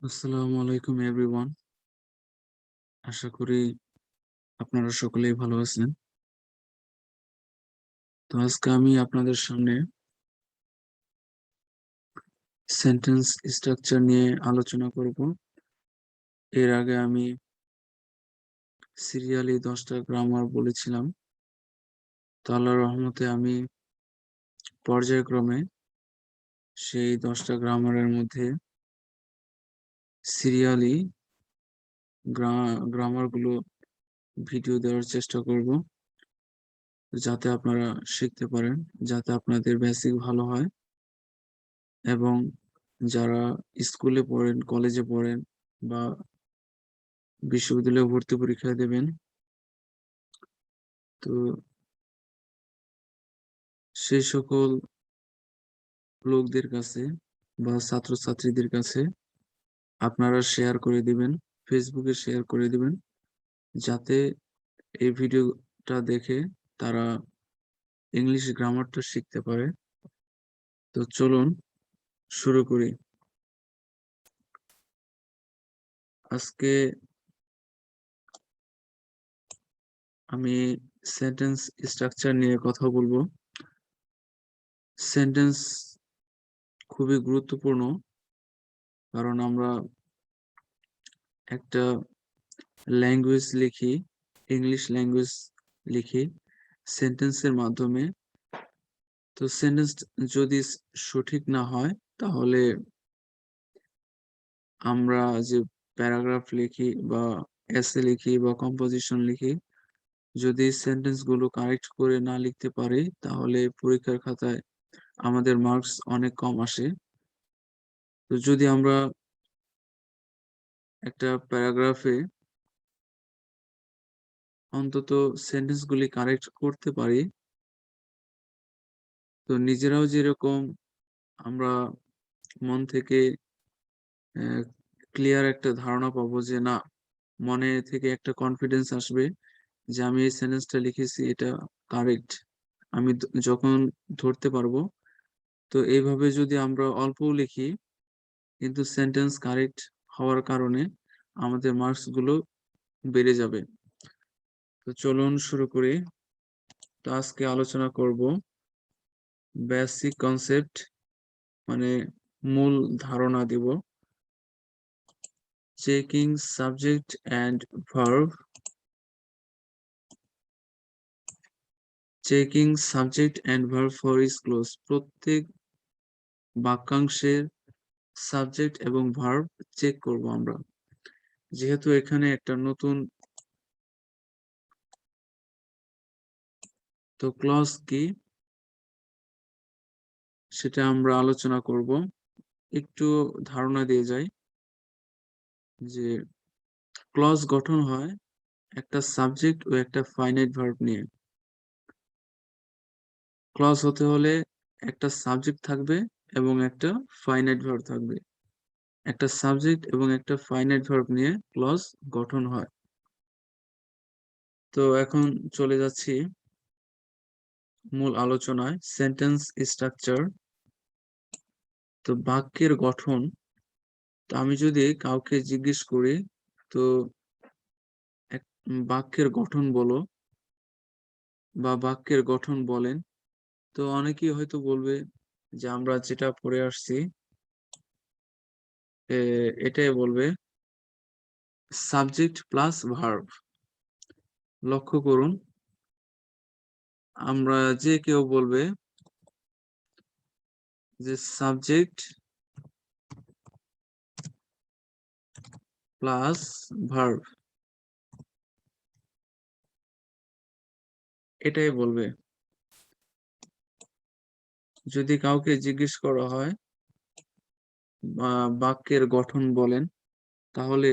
আসসালামু আলাইকুম এভরিওয়ান। আশা করি আপনারা সকলেই ভালো আছেন। তো আজকে আমি আপনাদের সামনে সেন্টেন্স স্ট্রাকচার নিয়ে আলোচনা করব। এর আগে আমি সিরিয়ালি 10টা গ্রামার বলেছিলাম। তো আল্লাহর রহমতে আমি পর্যায়ক্রমে সেই 10টা গ্রামারের মধ্যে সিরিয়ালি গ্রামারগুলো ভিডিও দেওয়ার চেষ্টা করব, যাতে আপনারা শিখতে পারেন, যাতে আপনাদের বেসিক ভালো হয় এবং যারা স্কুলে পড়েন, কলেজে পড়েন বা বিশ্ববিদ্যালয়ে ভর্তি পরীক্ষা দেবেন, তো সেই সকল লোকদের কাছে বা ছাত্রছাত্রীদের কাছে আপনারা শেয়ার করে দিবেন, ফেসবুকে শেয়ার করে দিবেন, যাতে এই ভিডিওটা দেখে তারা ইংলিশ গ্রামারটা শিখতে পারে। তো চলুন শুরু করি। আজকে আমি সেন্টেন্স স্ট্রাকচার নিয়ে কথা বলবো। সেন্টেন্স খুবই গুরুত্বপূর্ণ, কারণ আমরা একটা ল্যাঙ্গুয়েজ লিখি, ইংলিশ ল্যাঙ্গুয়েজ লিখি সেন্টেন্সের মাধ্যমে। তো সেন্টেন্স যদি সঠিক না হয়, তাহলে আমরা যে প্যারাগ্রাফ লিখি বা এসে লিখি বা কম্পোজিশন লিখি, যদি সেন্টেন্স গুলো কারেক্ট করে না লিখতে পারি, তাহলে পরীক্ষার খাতায় আমাদের মার্কস অনেক কম আসে। তো যদি আমরা একটা প্যারাগ্রাফে অন্তত সেন্টেন্স গুলি কারেক্ট করতে পারি, তো নিজেরাও যেরকম আমরা মন থেকে ক্লিয়ার একটা ধারণা পাবো, যে না, মনে থেকে একটা কনফিডেন্স আসবে যে আমি এই সেন্টেন্সটা লিখেছি, এটা কারেক্ট। আমি যখন ধরতে পারবো। তো এইভাবে যদি আমরা অল্পও লিখি, কিন্তু সেন্টেন্স কারেক্ট হওয়ার কারণে আমাদের মার্কস গুলো বেড়ে যাবে। তো চলুন শুরু করি। তো আজকে আলোচনা করব বেসিক কনসেপ্ট, মানে মূল ধারণা দিব। Checking subject and verb. Checking subject and verb for is close. প্রত্যেক বাক্যাংশের সাবজেক্ট এবং ভার্ব চেক করব আমরা। যেহেতু এখানে একটা নতুন, তো ক্লজ কি সেটা আমরা আলোচনা করব। একটু ধারণা দিয়ে যাই যে ক্লজ গঠন হয় একটা সাবজেক্ট ও একটা ফাইনাইট ভার্ব নিয়ে। ক্লজ হতে হলে একটা সাবজেক্ট থাকবে এবং একটা ফাইনাইট ভার্ব থাকবে। একটা সাবজেক্ট এবং একটা ফাইনাইট ভার্ব নিয়ে ক্লজ গঠন হয়। তো এখন চলে যাচ্ছি মূল আলোচনায়, সেন্টেন্স স্ট্রাকচার। তো বাক্যের গঠন। তো আমি যদি কাউকে জিজ্ঞেস করি, তো এক বাক্যের গঠন বলো বা বাক্যের গঠন বলেন, তো অনেকেই হয়তো বলবে যে আমরা যেটা পড়ে আসছি এটাই বলবে, সাবজেক্ট প্লাস ভার্ব। লক্ষ্য করুন, আমরা যে কেউ বলবে যে সাবজেক্ট প্লাস ভার্ব, এটাই বলবে। যদি কাউকে জিজ্ঞেস করা হয় বা বাক্যের গঠন বলেন, তাহলে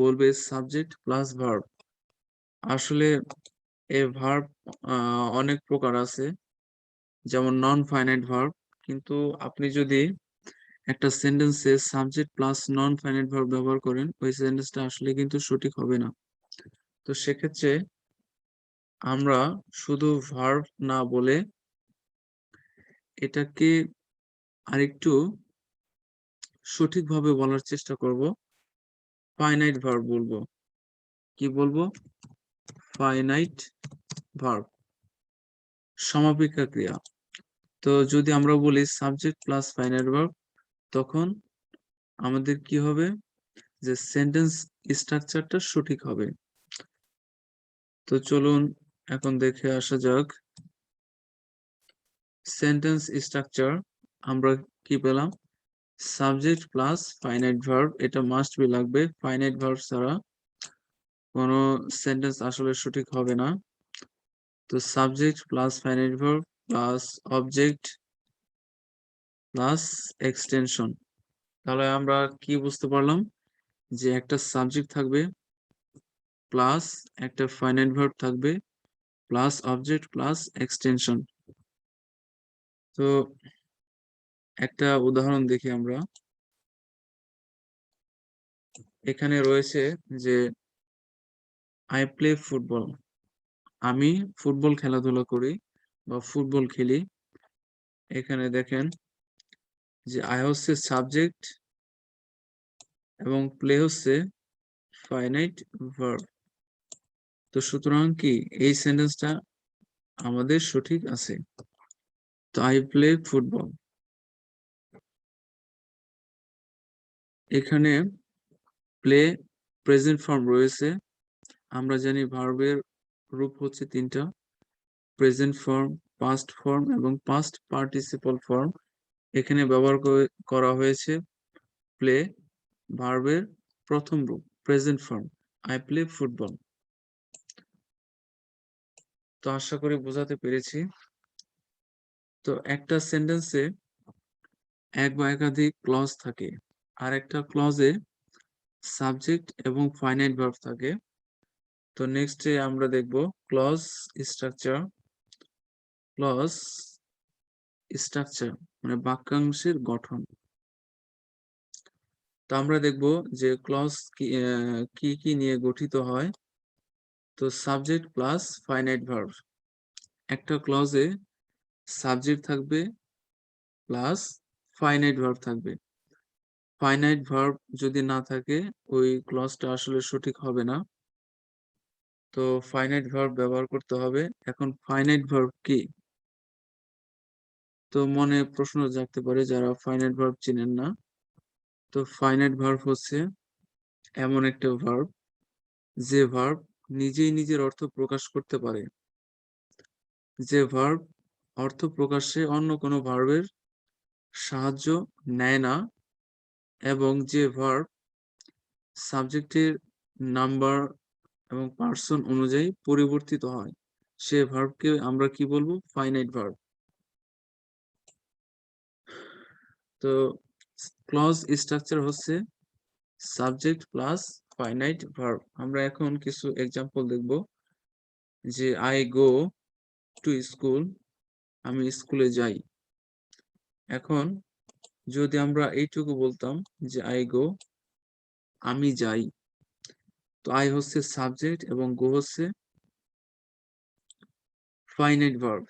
বলবে সাবজেক্ট প্লাস ভার্ব। আসলে এই ভার্ব অনেক প্রকার আছে, যেমন নন ফাইনাইট ভার্ব। কিন্তু আপনি যদি একটা সেন্টেন্সে subject plus non finite verb ব্যবহার করেন, ওই সেন্টেন্সটা আসলে কিন্তু সঠিক হবে না। তো সেক্ষেত্রে আমরা শুধু ভার্ব না বলে এটাকে আরেকটু সঠিকভাবে বলার চেষ্টা করব, ফাইনাইট ভার্ব বলবো। কি বলবো? ফাইনাইট ভার্ব, সমাপিকা ক্রিয়া। তো যদি আমরা বলি সাবজেক্ট প্লাস ফাইনাইট ভার্ব, তখন আমাদের কি হবে? যে সেন্টেন্স স্ট্রাকচারটা সঠিক হবে। তো চলুন এখন দেখে আসা যাক সেন্টেন্স স্ট্রাকচার। আমরা কি পেলাম? সাবজেক্ট প্লাস ফাইনাইট ভার্ব, এটা মাস্ট বি লাগবে। ফাইনাইট ভার্ব ছাড়া কোনো সেন্টেন্স আসলে সঠিক হবে না। তো subject plus finite verb plus object plus extension. তাহলে আমরা কি বুঝতে পারলাম? যে একটা সাবজেক্ট থাকবে, প্লাস একটা ফাইনাইট ভার্ব থাকবে, প্লাস অবজেক্ট প্লাস এক্সটেনশন। তো একটা উদাহরণ দেখি আমরা। এখানে রয়েছে যে আই প্লে ফুটবল, আমি ফুটবল খেলাধুলা করি বা ফুটবল খেলি। এখানে দেখেন যে আই হচ্ছে সাবজেক্ট এবং প্লে হচ্ছে ফাইনাইট ভার্ব। তো সুতরাং কি এই সেন্টেন্সটা আমাদের সঠিক আছে। তো আই প্লে ফুটবল, এখানে প্লে প্রেজেন্ট ফর্ম রয়েছে। আমরা জানি ভার্বের রূপ হচ্ছে তিনটা, প্রেজেন্ট ফর্ম, পাস্ট ফর্ম এবং পাস্ট পার্টিসিপল ফর্ম। এখানে ব্যবহার করা হয়েছে প্লে, ভার্বের প্রথম রূপ present form, I play football. তো আশা করি বোঝাতে পেরেছি। তো একটা সেন্টেন্সে এক বা একাধিক ক্লজ থাকে, আর একটা ক্লজে সাবজেক্ট এবং ফাইনাইট ভার্ব থাকে। তো নেক্সটে আমরা দেখব ক্লজ স্ট্রাকচার। ক্লজ স্ট্রাকচার মানে বাক্যাংশের গঠন। তো আমরা দেখব যে ক্লজ কি কি নিয়ে গঠিত হয়। তো সাবজেক্ট প্লাস ফাইনাইট ভার্ব, একটা ক্লজে সাবজেক্ট থাকবে প্লাস ফাইনাইট ভার্ব থাকবে। ফাইনাইট ভার্ব যদি না থাকে ওই ক্লজটা আসলে সঠিক হবে না। তো ফাইনাইট ভার্ব ব্যবহার করতে হবে। এখন ফাইনাইট ভার্ব কি? তো মনে প্রশ্ন জাগতে পারে যারা ফাইনাইট ভার্ব চিনেন না। তো ফাইনাইট ভার্ব হচ্ছে এমন একটা ভার্ব যে ভার্ব নিজেই নিজের অর্থ প্রকাশ করতে পারে, যে ভার্ব অর্থ প্রকাশে অন্য কোনো ভার্বের সাহায্য নেয় না, এবং যে ভার্ব সাবজেক্টের নাম্বার এবং পার্সন অনুযায়ী পরিবর্তিত হয়, সে ভার্বকে আমরা কি বলবো? Finite verb. তো ক্লজ স্ট্রাকচার হচ্ছে সাবজেক্ট প্লাস ফাইনাইট ভার্ব। আমরা এখন কিছু এক্সাম্পল দেখব। যে আই গো টু স্কুল, আমি স্কুলে যাই। এখন যদি আমরা এইটুকু বলতাম যে আই গো, আমি যাই, তো আই হচ্ছে সাবজেক্ট এবং গো হচ্ছে ফাইনাইট ভার্ব।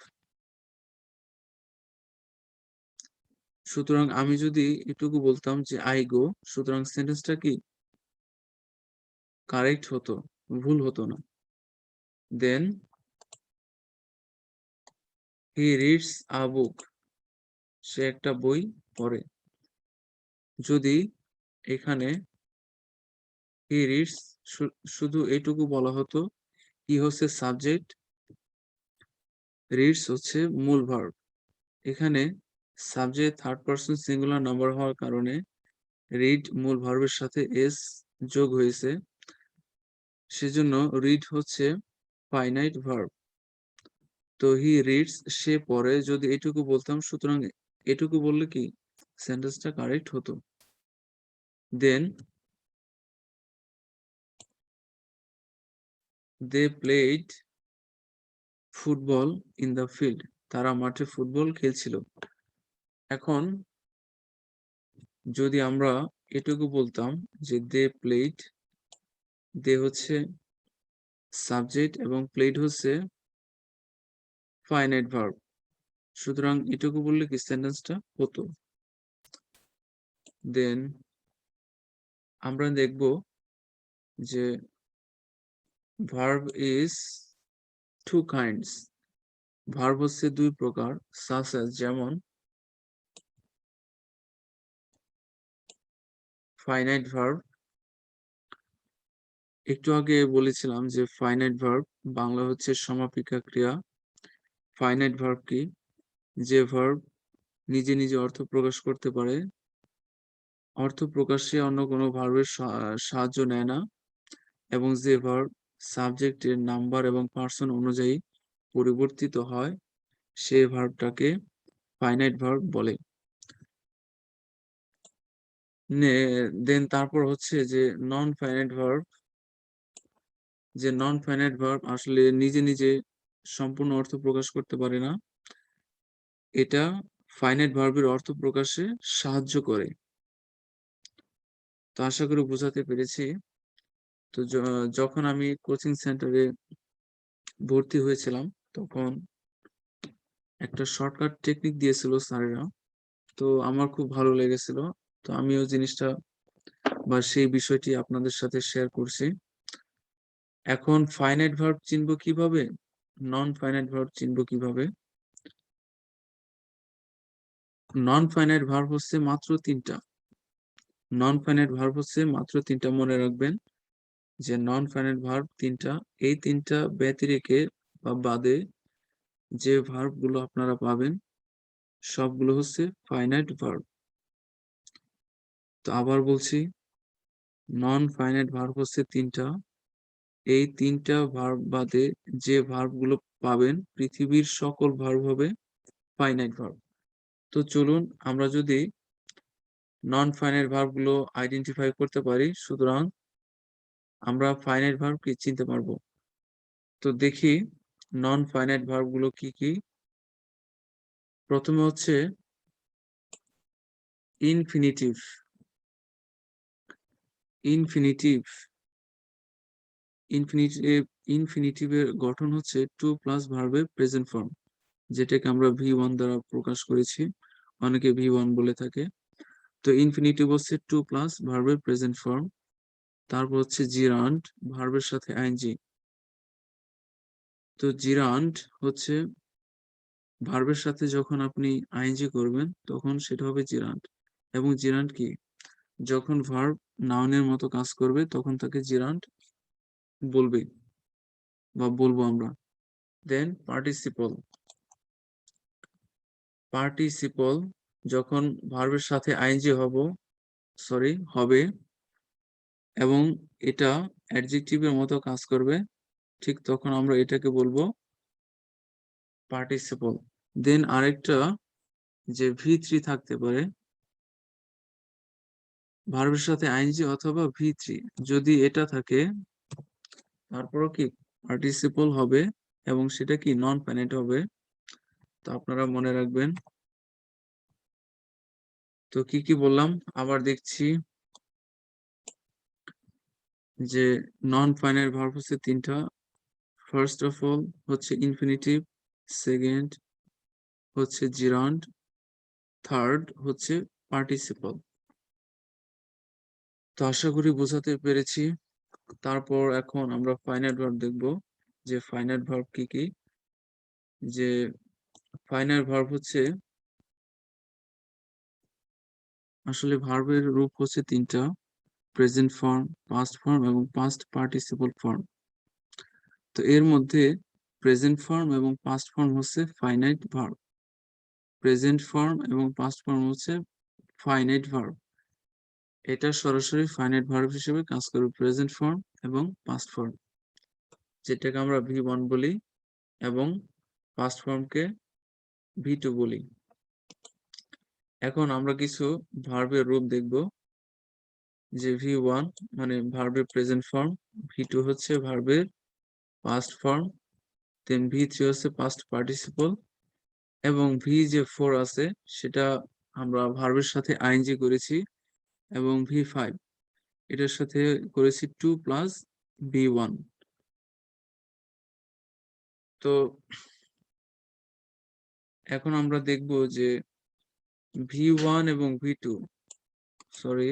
সুতরাং আমি যদি এটুকু বলতাম যে আই গো, সুতরাং সেন্টেন্সটা কি কারেক্ট হতো, ভুল হতো না। দেন হি রিডস আ বুক, সে একটা বই পড়ে। যদি এখানে হি রিডস শুধু এইটুকু বলা হতো, হি হচ্ছে সাবজেক্ট, রিডস হচ্ছে মূল ভার্ব। এখানে subject third person singular number হওয়ার কারণে রিড মূল ভার্বের সাথে এস যোগ হয়েছে, সেজন্য রিড হচ্ছে ফাইনাইট ভার্ব। তো হি রিডস, সে পড়ে, যদি এটুকু বলতাম, সুতরাং এটুকু বললে কি সেন্টেন্সটা কারেক্ট হতো। Then they played football in the field, তারা মাঠে ফুটবল খেলছিল। এখন যদি আমরা এটুকু বলতাম যে দে প্লেড, দে হচ্ছে সাবজেক্ট এবং প্লেড হচ্ছে ফাইনাইট ভার্ব, সুতরাং এটুকু বললে কি সেন্টেন্সটা হতো। দেন আমরা দেখব যে verb is two kinds, verb হচ্ছে দুই প্রকার, such as যেমন ফাইনাইট ভার্ব। একটু আগে বলেছিলাম যে ফাইনাইট ভার্ব বাংলা হচ্ছে সমাপিকা ক্রিয়া। ফাইনাইট ভার্ব কি? যে ভার্ব নিজে নিজে অর্থ প্রকাশ করতে পারে, অর্থ প্রকাশে অন্য কোনো ভার্বের সাহায্য নেয় না, এবং যে ভার্ব সাবজেক্টের নাম্বার এবং পার্সন অনুযায়ী পরিবর্তিত হয়, সে ভার্বটাকে ফাইনাইট ভার্ব বলে। দেন তারপর হচ্ছে যে নন ফাইনাইট ভার্ব। যে নন ফাইনাইট ভার্ব আসলে নিজে নিজে সম্পূর্ণ অর্থ প্রকাশ করতে পারে না, এটা ফাইনাইট ভার্বের অর্থ প্রকাশে সাহায্য করে। তো আশা করি বোঝাতে পেরেছি। তো যখন আমি কোচিং সেন্টারে ভর্তি হয়েছিলাম, তখন একটা শর্টকাট টেকনিক দিয়েছিল স্যারেরা, তো আমার খুব ভালো লেগেছিল। তো আমিও জিনিসটা বা সেই বিষয়টি আপনাদের সাথে শেয়ার করছি। এখন ফাইনাইট ভার্ব চিনব কিভাবে, নন ফাইনাইট ভার্ব চিনব কিভাবে? নন ফাইনাইট ভার্ব হচ্ছে মাত্র তিনটা। নন ফাইনাইট ভার্ব হচ্ছে মাত্র তিনটা, মনে রাখবেন যে নন ফাইনাইট ভার্ব তিনটা। এই তিনটা ব্যতিরেকে বা বাদে যে ভার্ব গুলো আপনারা পাবেন সবগুলো হচ্ছে ফাইনাইট ভার্ব। তো আবার বলছি, নন ফাইনাইট ভার্ব হচ্ছে তিনটা। এই তিনটা ভার্ব বাদে যে ভার্ব গুলো পাবেন, পৃথিবীর সকল ভার্ব হবে ফাইনাইট ভার্ব। তো চলুন আমরা যদি নন ফাইনাইট ভার্ব গুলো আইডেন্টিফাই করতে পারি, সুতরাং আমরা ফাইনাইট ভার্ব কি চিনতে পারবো। তো দেখি নন ফাইনাইট ভার্ব গুলো কি কি। প্রথমে হচ্ছে ইনফিনিটিভ। ইনফিনিটিভ ইনফিনিটিভ ইনফিনিটিভের গঠন হচ্ছে টু প্লাস ভার্বের প্রেজেন্ট ফর্ম, যেটাকে আমরা V1 দ্বারা প্রকাশ করেছি, অনেকে V1 বলে থাকে। তো ইনফিনিটিভ হচ্ছে টু প্লাস ভার্বের প্রেজেন্ট ফর্ম। তারপর হচ্ছে জিরান্ড, ভার্বের সাথে আইএনজি। তো জিরান্ড হচ্ছে ভার্বের সাথে যখন আপনি আইএনজি করবেন তখন সেটা হবে জিরান্ড। এবং জিরান্ড কি? যখন ভার্ব নাউনের মতো কাজ করবে তখন তাকে জিরান্ড বলবে বা বলবো আমরা। দেন পার্টিসিপল। পার্টিসিপল যখন ভার্বের সাথে আইএনজি হবে এবং এটা অ্যাডজেক্টিভের মতো কাজ করবে, ঠিক তখন আমরা এটাকে বলবো পার্টিসিপল। দেন আরেকটা যে V3 থাকতে পারে, ভার্বের সাথে আইএনজি অথবা V3, যদি এটা থাকে তারপরও কি পার্টিসিপল হবে, এবং সেটা কি নন ফাইনাইট হবে। তো আপনারা মনে রাখবেন। তো কি কি বললাম আবার দেখছি, যে নন ফাইনাইট ভার্ব হচ্ছে তিনটা। ফার্স্ট অফ অল হচ্ছে ইনফিনিটিভ, সেকেন্ড হচ্ছে জিরান্ড, থার্ড হচ্ছে পার্টিসিপল। তো আশা করি বোঝাতে পেরেছি। তারপর এখন আমরা ফাইনাইট ভার্ব দেখব, যে ফাইনাইট ভার্ব কি কি। যে ফাইনাইট ভার্ব হচ্ছে আসলে ভার্বের রূপ হচ্ছে তিনটা: প্রেজেন্ট ফর্ম, পাস্ট ফর্ম এবং পাস্ট পার্টিসিপল ফর্ম। তো এর মধ্যে প্রেজেন্ট ফর্ম এবং পাস্ট ফর্ম হচ্ছে ফাইনাইট ভার্ব। প্রেজেন্ট ফর্ম এবং পাস্ট ফর্ম হচ্ছে ফাইনাইট ভার্ব। এটা সরাসরি ফাইনাইট ভার্ব হিসেবে কাজ করবে, প্রেজেন্ট ফর্ম এবং পাস্ট ফর্ম, যেটাকে আমরা V1 বলি, এবং পাস্ট ফর্মকে V2 বলি। এখন আমরা কিছু ভার্বের রূপ দেখব, যে V1 মানে ভার্বের প্রেজেন্ট ফর্ম, V2 হচ্ছে ভার্বের পাস্ট ফর্ম, দেন V3 হচ্ছে পাস্ট পার্টিসিপল, এবং V4 আছে সেটা আমরা ভার্বের সাথে আইএনজি করেছি, এবং V5 এটার সাথে করেছি টু প্লাস V1। তো এখন আমরা দেখব যে V1 এবং V2 সরি,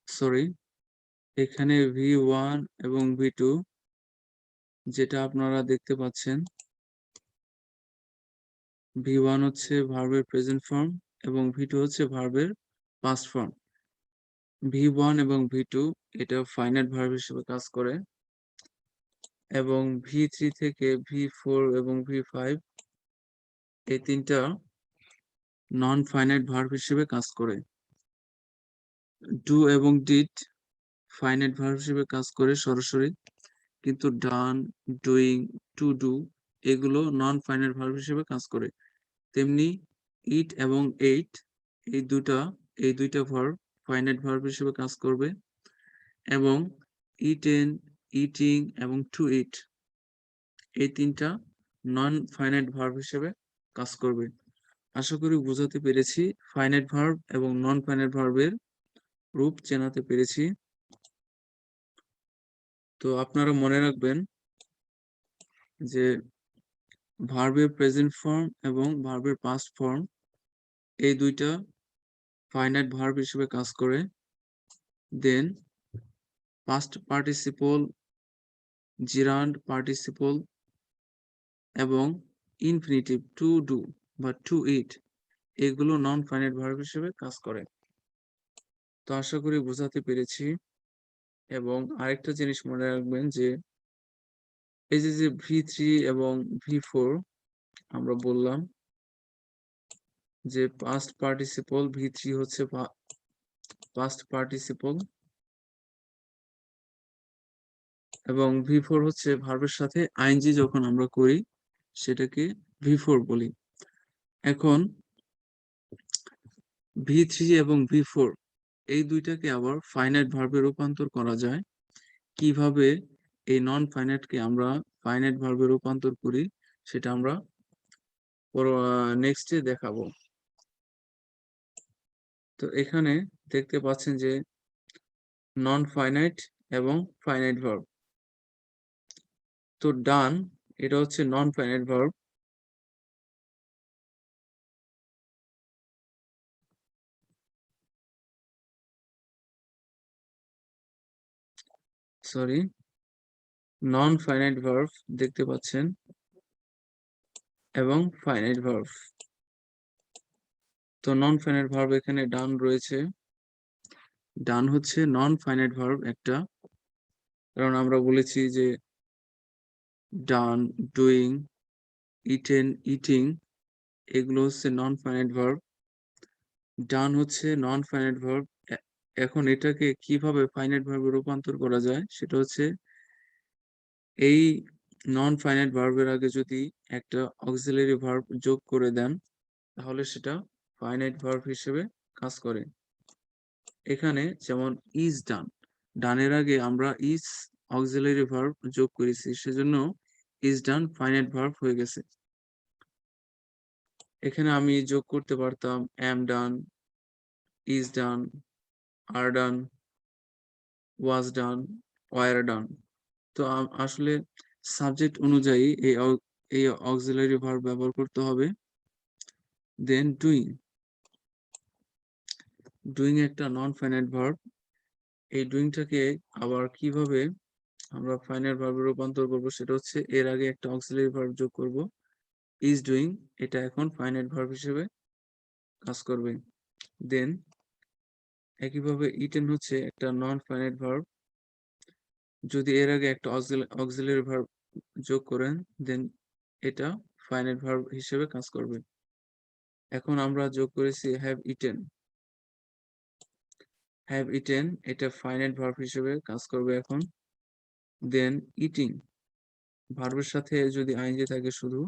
সরি, এখানে V1 এবং V2 যেটা আপনারা দেখতে পাচ্ছেন, V1 হচ্ছে ভার্বের প্রেজেন্ট ফর্ম এবং V2 হচ্ছে ভার্বের পাস্ট ফর্ম। V1 এবং V2 এটা ফাইনাইট ভার্ব হিসেবে কাজ করে এবং V3 থেকে V4 এবং V5 এই তিনটা নন ফাইনাইট ভার্ব হিসেবে কাজ করে। ডু এবং ডিড ফাইনাইট ভার্ব হিসেবে কাজ করে সরাসরি, কিন্তু ডান, ডুইং, টু ডু এগুলো নন ফাইনাইট ভার্ব হিসেবে কাজ করে। তেমনি ইট এবং এইট এই দুইটা ভার্ব ফাইনাইট ভার্ব হিসেবে কাজ করবে এবং ইটেন, ইটিং এবং টু ইট এই তিনটা নন ফাইনাইট ভার্ব হিসেবে কাজ করবে। আশা করি বোঝাতে পেরেছি, ফাইনাইট ভার্ব এবং নন ফাইনাইট ভার্বের রূপ চেনাতে পেরেছি। তো আপনারা মনে রাখবেন যে ভার্বের প্রেজেন্ট ফর্ম এবং ভার্বের পাস্ট ফর্ম এই দুইটা ফাইনাইট ভার্ব হিসেবে কাজ করে। দেন পাস্ট পার্টিসিপল, জিরান্ড পার্টিসিপল এবং ইনফিনিটিভ টু ডু বা টু ইট এগুলো নন ফাইনাইট ভার্ব হিসেবে কাজ করে। তো আশা করি বোঝাতে পেরেছি। এবং আরেকটা জিনিস মনে রাখবেন যে এই যে V3 এবং V4 আমরা বললাম যে পাস্ট পার্টিসিপল, V3 হচ্ছে পাস্ট পার্টিসিপল এবং V4 হচ্ছে ভার্বের সাথে আইএনজি যখন আমরা করি সেটাকে V4 বলি। এখন V3 এবং V4 এই দুইটাকে আবার ফাইনাইট ভার্বে রূপান্তর করা যায়। কিভাবে এই নন ফাইনাইটকে আমরা ফাইনাইট ভার্বে রূপান্তর করি সেটা আমরা নেক্সটে দেখাবো। তো এখানে দেখতে পাচ্ছেন যে নন ফাইনাইট এবং ফাইনাইট ভার্ব। তো ডান এটা হচ্ছে non finite verb, sorry, non finite verb দেখতে পাচ্ছেন এবং ফাইনাইট ভার্ব। তো নন ফাইনাইট ভার্ব এখানে ডান রয়েছে। ডান হচ্ছে নন ফাইনাইট ভার্ব একটা, কারণ আমরা বলেছি যে ডান, ডুইং, ইটেন, ইটিং এগুলো হচ্ছে নন ফাইনাইট ভার্ব। ডান হচ্ছে নন ফাইনাইট ভার্ব। এখন এটাকে কিভাবে ফাইনাইট ভার্বে রূপান্তর করা যায় সেটা হচ্ছে এই নন ফাইনাইট ভার্বের আগে যদি একটা অক্সিলারি ভার্ব যোগ করে দেন তাহলে সেটা ফাইনাইট ভার্ব হিসেবে কাজ করে। এখানে যেমন ইজ ডান, ডানের আগে আমরা ইজ অক্সিলারি ভার্ব যোগ করেছি, সেজন্য ইজ ডান ফাইনাইট ভার্ব হয়ে গেছে। এখানে আমি যোগ করতে পারতাম অ্যাম ডান, is done, R done, was done, war ডান। তো আসলে সাবজেক্ট অনুযায়ী এই অক্সিলারি ভার্ব ব্যবহার করতে হবে। দেন ডুইং, ডুইং একটা নন ফাইনাইট ভার্ব। এই ডুইংটাকে আবার কিভাবে আমরা ফাইনাইট ভার্বে রূপান্তর করব সেটা হচ্ছে এর আগে একটা অক্সিলারি ভার্ব যোগ করব, ইজ ডুইং, এটা এখন ফাইনাইট ভার্ব হিসেবে কাজ করবে। দেন একইভাবে ইটেন হচ্ছে একটা নন ফাইনাইট ভার্ব, যদি এর আগে একটা অক্সিলারি ভার্ব যোগ করেন দেন এটা ফাইনাইট ভার্ব হিসেবে কাজ করবে। এখন আমরা যোগ করেছি হ্যাভ ইটেন, হ্যাভ ইটেন এটা ফাইনাইট ভার্ব হিসেবে কাজ করবে এখন। দেন ইটিং, ভার্বের সাথে যদি আইএনজি থাকে শুধু,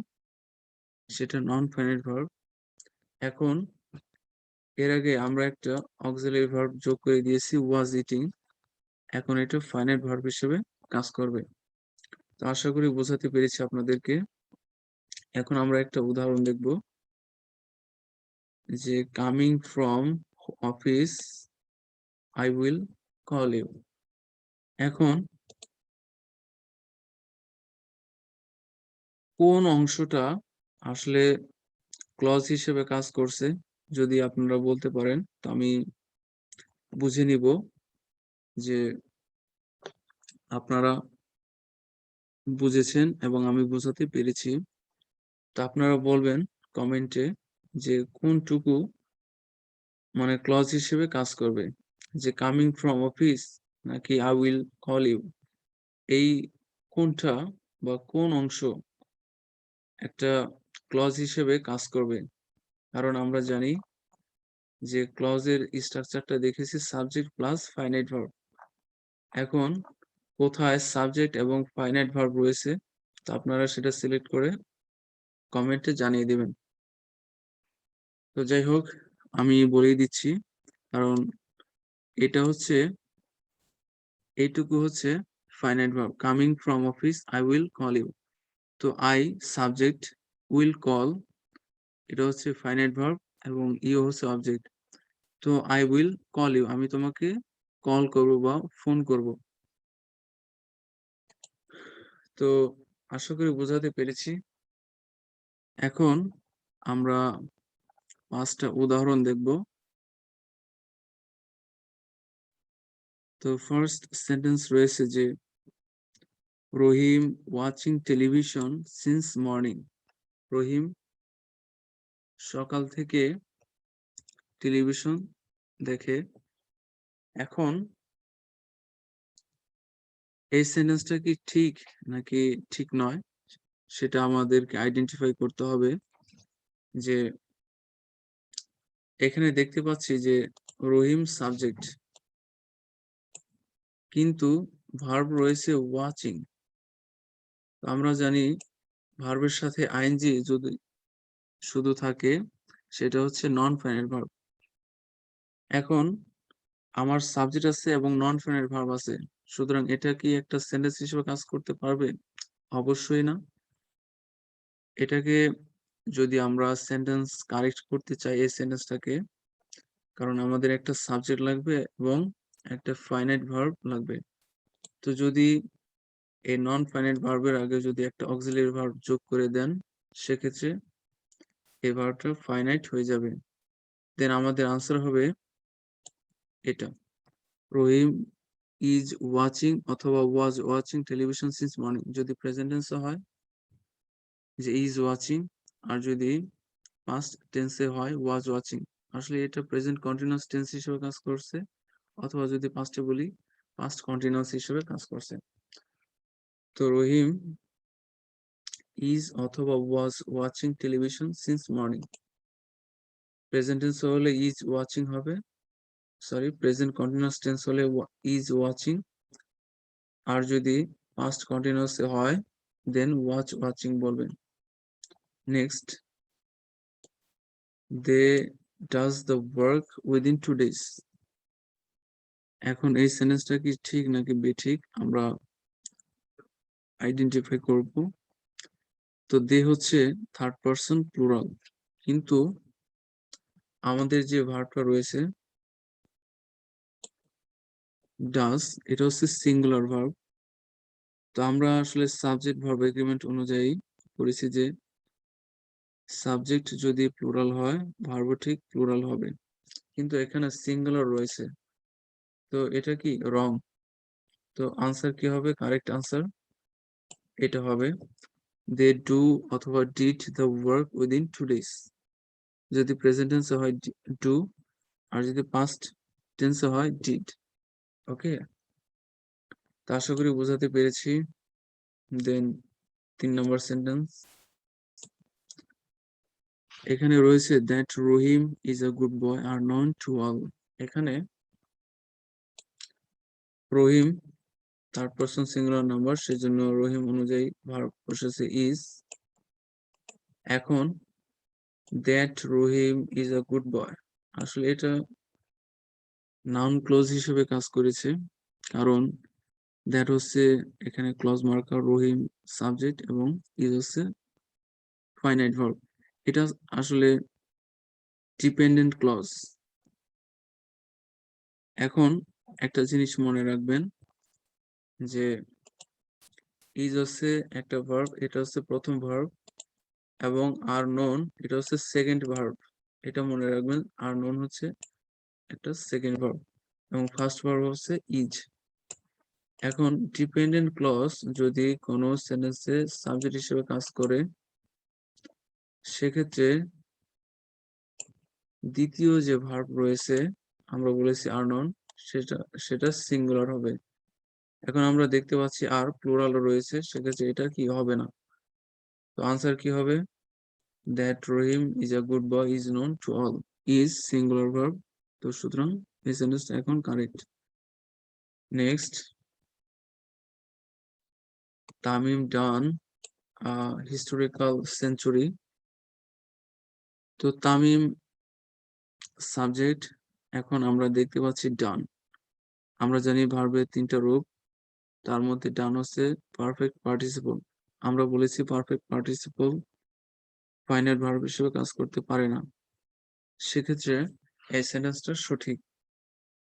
সেটা নন ফাইনাইট ভার্ব। এখন এর আগে আমরা একটা অক্সিলারি ভার্ব যোগ করে দিয়েছি, ওয়াজ ইটিং। এখন এটা ফাইনাইট ভার্ব হিসেবে কাজ করবে। তো আশা করি বোঝাতে পেরেছি আপনাদেরকে। এখন আমরা একটা উদাহরণ দেখব, যে coming from office I will call you. এখন কোন অংশটা আসলে ক্লজ হিসেবে কাজ করছে, যদি আপনারা বলতে পারেন তো আমি বুঝে নিব যে আপনারা বুঝেছেন এবং আমি বোঝাতে পেরেছি। তো আপনারা বলবেন কমেন্টে যে কোনটুকু মানে ক্লজ হিসেবে কাজ করবে, যে কামিং ফ্রম অফিস নাকি আই উইল কল ইউ, এই কোনটা বা কোন অংশ একটা ক্লজ হিসেবে কাজ করবে। কারণ আমরা জানি যে ক্লজের স্ট্রাকচারটা দেখেছি সাবজেক্ট প্লাস ফাইনাইট ভার্ব। এখন কোথায় সাবজেক্ট এবং ফাইনাইট ভার্ব রয়েছে, তো আপনারা সেটা সিলেক্ট করে কমেন্টে জানিয়ে দেবেন। তো যাই হোক, আমি বলেই দিচ্ছি, কারণ এটা হচ্ছে, এইটুকু হচ্ছে finite verb. Coming from office I will call you, তো আই সাবজেক্ট, উইল কল এটা হচ্ছে ফাইনাইট ভার্ব এবং ইউ হচ্ছে অবজেক্ট। তো আই উইল কল ইউ, আমি তোমাকে কল করব বা ফোন করব। তো আশা করি বোঝাতে পেরেছি। এখন আমরা 5টা উদাহরণ দেখব। তো ফার্স্ট সেন্টেন্স রয়েছে যে রহিম ওয়াচিং টেলিভিশন সিন্স মর্নিং। রহিম সকাল থেকে টেলিভিশন দেখে। এখন এই সেন্টেন্সটা কি ঠিক নাকি ঠিক নয়, সেটা আমাদেরকে আইডেন্টিফাই করতে হবে। যে এখানে দেখতে পাচ্ছি যে রহিম সাবজেক্ট, কিন্তু ভার্ব রয়েছে ওয়াচিং। আমরা জানি ভার্বের সাথে আইএনজি যদি শুধু থাকে সেটা হচ্ছে নন ফাইনাইট ভার্ব। এখন আমার সাবজেক্ট আছে এবং নন ফাইনাইট ভার্ব আছে, সুতরাং এটা কি একটা সেন্টেন্স হিসেবে কাজ করতে পারবে? অবশ্যই না। এটাকে যদি আমরা সেন্টেন্স কারেক্ট করতে চাই এই সেন্টেন্সটাকে, কারণ আমাদের একটা সাবজেক্ট লাগবে এবং একটা ফাইনাইট ভার্ব লাগবে। তো যদি এই নন ফাইনাইট ভার্বের আগে যদি একটা অক্সিলারি ভার্ব যোগ করে দেন, সেক্ষেত্রে এই ভার্বটা ফাইনাইট হয়ে যাবে। দেন আমাদের আনসার হবে এটা, রহিম ইজ ওয়াচিং অথবা was watching television since morning. যদি প্রেজেন্ট টেন্সে হয় যে ইজ ওয়াচিং, আর যদি পাস্ট টেন্সে হয় ওয়াজ ওয়াচিং। আসলে এটা প্রেজেন্ট কন্টিনিউয়াস টেন্স হিসেবে কাজ করছে, অথবা যদি পাস্টে বলি পাস্ট কন্টিনিউয়াস হিসেবে কাজ করছে। তো রহিম ইজ অথবা was watching television since morning. Present tense হলে ইজ ওয়াচিং হবে, সরি প্রেজেন্ট কন্টিনিউয়াস টেন্স হলে ইজ ওয়াচিং, আর যদি পাস্ট কন্টিনিউয়াস হয় দেন ওয়াচ ওয়াচিং বলবেন। Next, they does the work within 2 days। এখন এই সেন্টেন্সটা কি ঠিক নাকি বেঠিক আমরা আইডেন্টিফাই করব। তো দে হচ্ছে থার্ড পারসন প্লুরাল, কিন্তু আমাদের যে ভার্বটা রয়েছে ডাজ, এটা হচ্ছে সিঙ্গুলার ভার্ব। তো আমরা আসলে সাবজেক্ট ভার্ব এগ্রিমেন্ট অনুযায়ী করেছি যে সাবজেক্ট যদি প্লুরাল হয় ভার্বও ঠিক প্লুরাল হবে, কিন্তু এখানে সিঙ্গুলার রয়েছে, তো এটা কি রং। তো আনসার কি হবে? কারেক্ট আনসার এটা হবে দে ডু অথবা did the work within 2 days। যদি প্রেজেন্ট টেন্সে হয় ডু, আর যদি পাস্ট টেন্সে হয় ডিড। ওকে, তা আশা করি বোঝাতে পেরেছি। দেন 3 নম্বর সেন্টেন্স, এখানে রয়েছে that Rahim is a good boy আর নন টু অল। এখানে Rahim third person singular number, সেজন্য রহিম অনুযায়ী ভার্ব বসেছে ইজ। এখন that Rahim is a good boy, আসলে এটা নাউন ক্লোজ হিসেবে কাজ করেছে, কারণ দ্যাট হচ্ছে এখানে ক্লজ মার্কার, রহিম সাবজেক্ট এবং ইজ হচ্ছে ফাইনাইট ভার্ব। এটা আসলে ডিপেন্ডেন্ট ক্লজ। এখন একটা জিনিস মনে রাখবেন যে ইজ হচ্ছে একটা ভার্ব, এটা হচ্ছে প্রথম ভার্ব, এবং আর নোন এটা হচ্ছে সেকেন্ড ভার্ব। এটা মনে রাখবেন, আর নোন হচ্ছে একটা সেকেন্ড ভার্ব এবং ফার্স্ট ভার্ব হচ্ছে ইজ। এখন ডিপেন্ডেন্ট ক্লজ যদি কোনো সেন্টেন্সে সাবজেক্ট হিসেবে কাজ করে, সেক্ষেত্রে দ্বিতীয় যে ভার্ব রয়েছে, আমরা বলেছি আর নন, সেটা সেটা সিঙ্গুলার হবে। এখন আমরা দেখতে পাচ্ছি আর প্লুরালও রয়েছে, সেক্ষেত্রে এটা কি হবে না। তো আনসার কি হবে? That Rahim is a good boy is known to all. Is singular verb, তো সুতরাং এই সেন্টেন্সটা এখন কারেক্ট। নেক্সট, তামিম ডান হিস্টোরিক্যাল সেঞ্চুরি। তো তামিম সাবজেক্ট, এখন আমরা দেখতে পাচ্ছি ডান। আমরা জানি ভার্বের তিনটা রূপ, তার মধ্যে ডান হচ্ছে পারফেক্ট পার্টিসিপল। আমরা বলেছি পারফেক্ট পার্টিসিপল ফাইনাইট ভার্ব হিসেবে কাজ করতে পারে না, সেক্ষেত্রে এই সেন্টেন্সটা সঠিক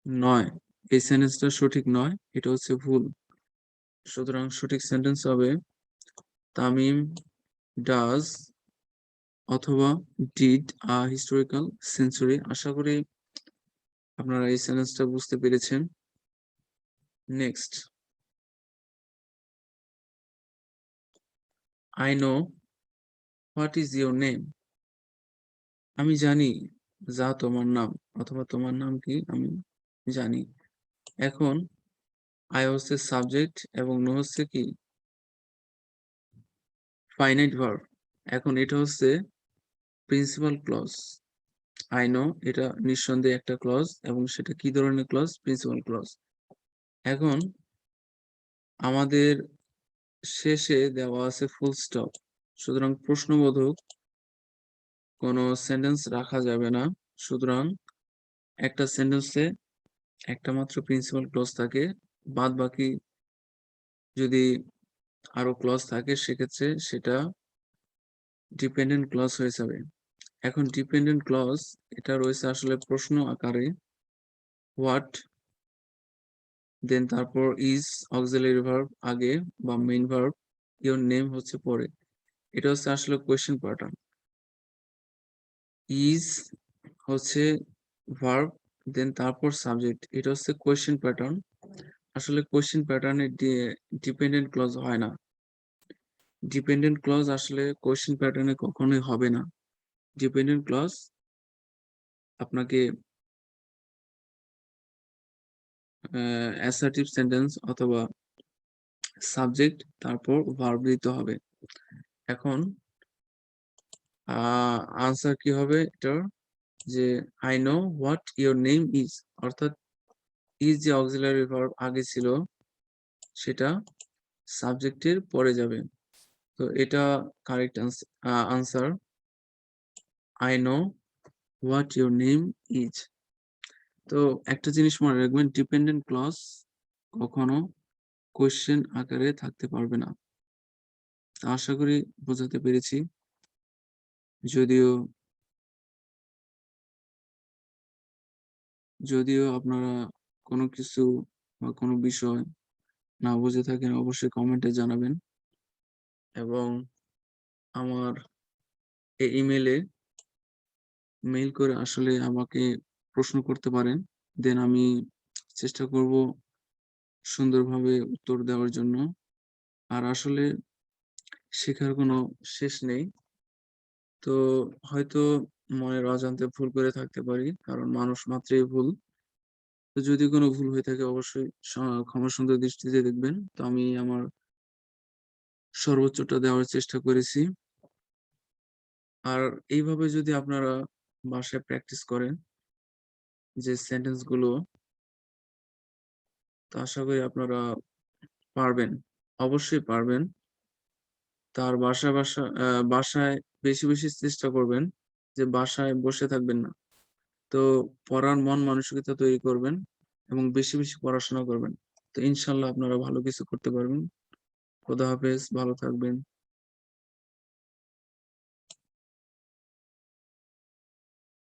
নয়। এই সেন্টেন্সটা সঠিক নয়, এটা হচ্ছে ভুল। সুতরাং সঠিক সেন্টেন্স হবে তামিম ডাজ অথবা ডিড আ হিস্টোরিক্যাল সেঞ্চুরি। আশা করি আপনারা এই সেন্টেন্সটা বুঝতে পেরেছেন। Next, I know what is your name. আমি জানি যা তোমার নাম, অথবা তোমার নাম কি আমি জানি। এখন আই হচ্ছে সাবজেক্ট এবং নো হচ্ছে কি ফাইনাইট ভার্ব। এখন এটা হচ্ছে প্রিন্সিপাল ক্লজ। আই নো এটা নিঃসন্দেহে একটা ক্লজ, এবং সেটা কি ধরনের ক্লজ? Principal clause. এখন আমাদের শেষে দেওয়া আছে ফুল স্টপ, সুতরাং প্রশ্নবোধক কোনো সেন্টেন্স রাখা যাবে না। সুতরাং একটা সেন্টেন্সে একটা মাত্র প্রিন্সিপাল ক্লজ থাকে, বাদ বাকি যদি আরো ক্লজ থাকে সেক্ষেত্রে সেটা ডিপেন্ডেন্ট ক্লজ হয়ে যাবে। এখন ডিপেন্ডেন্ট ক্লজ এটা রয়েছে আসলে প্রশ্ন আকারে, হোয়াট, দেন তারপর ইজ অক্সিলারি ভার্ব আগে বা মেইন ভার্ব, ইওর নেম হচ্ছে পরে। এটা হচ্ছে আসলে কোয়েশ্চেন প্যাটার্ন। ইজ হচ্ছে ভার্ব, দেন তারপর সাবজেক্ট, এটা হচ্ছে কোয়েশ্চেন প্যাটার্ন। আসলে কোয়েশ্চেন প্যাটার্নে ডিপেন্ডেন্ট ক্লজ হয় না। ডিপেন্ডেন্ট ক্লজ আসলে কোয়েশ্চেন প্যাটার্নে কখনোই হবে না। ডিপেন্ডেন্ট ক্লজ আপনাকে অ্যাসার্টিভ সেন্টেন্স অথবা সাবজেক্ট তারপর ভার্ব দিতে হবে। এখন আনসার কি হবে এটার? যে I know what your name is, অর্থাৎ ইজ যে অক্সিলারি ভার্ব আগে ছিল সেটা সাবজেক্টের পরে যাবে। তো এটা correct answer, I know what your name is. তো একটা জিনিস মনে রাখবেন, ডিপেন্ডেন্ট ক্লজ কখনো কোয়েশ্চেন আকারে থাকতে পারবে না। আশা করি বোঝাতে পেরেছি। যদিও যদিও আপনারা কোনো কিছু বা কোনো বিষয় না বুঝে থাকেন, অবশ্যই কমেন্টে জানাবেন, এবং আমার এই ইমেইলে মেইল করে আসলে আমাকে প্রশ্ন করতে পারেন। দেন আমি চেষ্টা করব সুন্দরভাবে উত্তর দেওয়ার জন্য। আর আসলে শেখার কোনো শেষ নেই। তো হয়তো মনের অজান্তে ভুল করে থাকতে পারি, কারণ মানুষ মাত্রই ভুল। তো যদি কোনো ভুল হয়ে থাকে অবশ্যই ক্ষমা সুন্দর দৃষ্টিতে দেখবেন। তো আমি আমার সর্বোচ্চটা দেওয়ার চেষ্টা করেছি। আর এইভাবে যদি আপনারা বাসায় প্র্যাকটিস করেন যে সেন্টেন্স গুলো, তো আশা করি আপনারা পারবেন, অবশ্যই পারবেন। তার বাসায় বেশি, বেশি চেষ্টা করবেন যে বাসায় বসে থাকবেন না। তো পড়ার মন মানসিকতা তৈরি করবেন এবং বেশি, বেশি পড়াশোনা করবেন। তো ইনশাআল্লাহ আপনারা ভালো কিছু করতে পারবেন। খোদা হাফেজ, ভালো থাকবেন।